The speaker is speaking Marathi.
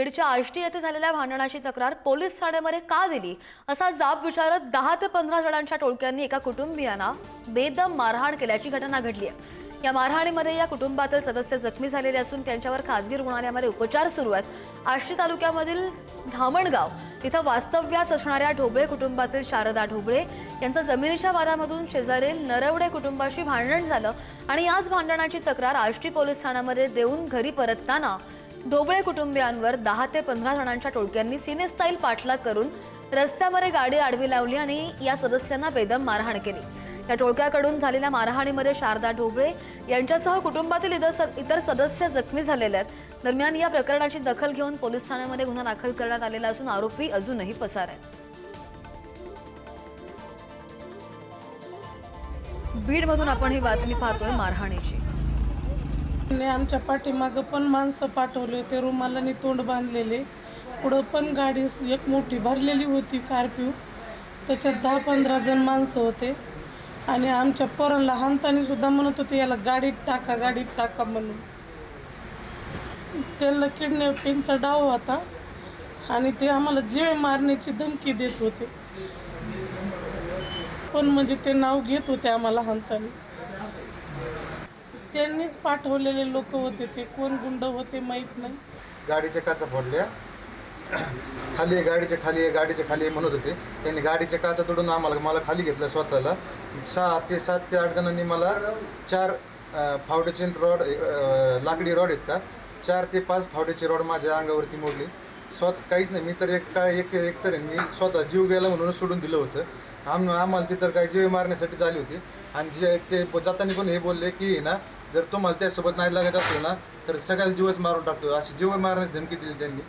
बीडच्या आष्टी येथे झालेल्या भांडणाची तक्रार पोलीस ठाण्यामध्ये का दिली असा जाब विचारत 10 ते 15 जणांच्या टोळक्यांनी एका कुटुंबियांना बेदम मारहाण केल्याची घटना घडली आहे। या मारहाणीमध्ये या कुटुंबातील सदस्य जखमी झालेले असून त्यांच्यावर खासगी रुग्णालयामध्ये उपचार सुरू आहेत। आष्टी तालुक्यामधील धामणगाव इथं वास्तव्यास असणाऱ्या ढोबळे कुटुंबातील शारदा ढोबळे यांचं जमिनीच्या वादामधून शेजारील नरवडे कुटुंबाशी भांडण झालं आणि याच भांडणाची तक्रार आष्टी पोलीस ठाण्यामध्ये देऊन घरी परतताना ढोबळे कुटुंबियांवर 10 ते 15 जणांच्या टोळक्यांनी सिनेस्टाईल पाठलाग करून रस्त्यामध्ये गाडी आडवी लावली आणि या सदस्यांना बेदम मारहाण केली। या टोळक्याकडून झालेल्या मारहाणीमध्ये शारदा ढोबळे यांच्यासह कुटुंबातील इतर सदस्य जखमी झालेले आहेत। दरम्यान या प्रकरणाची दखल घेऊन पोलीस ठाण्यामध्ये गुन्हा दाखल करण्यात आलेला असून आरोपी अजूनही पसार आहेत। बीडमधून आपण ही बातमी पाहतोय मारहाणीची। आमच्या पाठीमागं पण माणसं पाठवले होते, रुमालाने तोंड बांधलेले। पुढं पण गाडी एक मोठी भरलेली होती कार्प्यू, त्याच्यात 10-15 जण माणसं होते आणि आमच्या पोरांना हाणताना सुद्धा म्हणत होते याला गाडीत टाका म्हणून। त्यांना किडनॅपिंगचा डाव होता आणि ते आम्हाला जीव मारण्याची धमकी देत होते, पण म्हणजे ते नाव घेत होते आम्हाला हाणताना। त्यांनीच पाठवलेले लोक होते, ते कोण गुंड होते माहीत नाही। गाडीच्या काचा फोडल्या, खाली गाडीच्या खाली म्हणत होते। त्यांनी गाडीच्या काचा तोडून मला खाली घेतलं स्वतःला। 7 ते 8 जणांनी मला 4 फावड्याचे रॉड, लाकडी रॉड आहेत का, 4 ते 5 फावड्याची रॉड माझ्या अंगावरती मोडली। स्वतः काहीच नाही, मी तर एक तर मी स्वतः जीव गेला म्हणून सोडून दिलं होतं। आम्हाला तिथं काही जीव मारण्यासाठी झाली होती आणि जे ते जाताना पण हे बोलले की ना, जर तुम्हाला त्यासोबत नाही लागत असलं ना तर सगळ्याला जीवच मारून टाकतो, अशी जीव मारण्याची धमकी दिली त्यांनी।